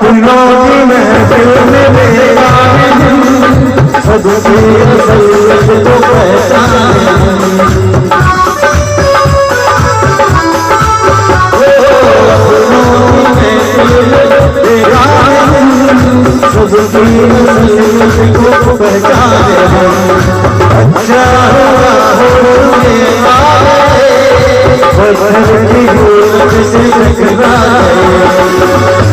अपनों की महफिल में मेरा सबकी असलियत को पहचाने सबकी असलियत को पहचाने अच्छा हुआ होने वाले बदल की भूल से टकराए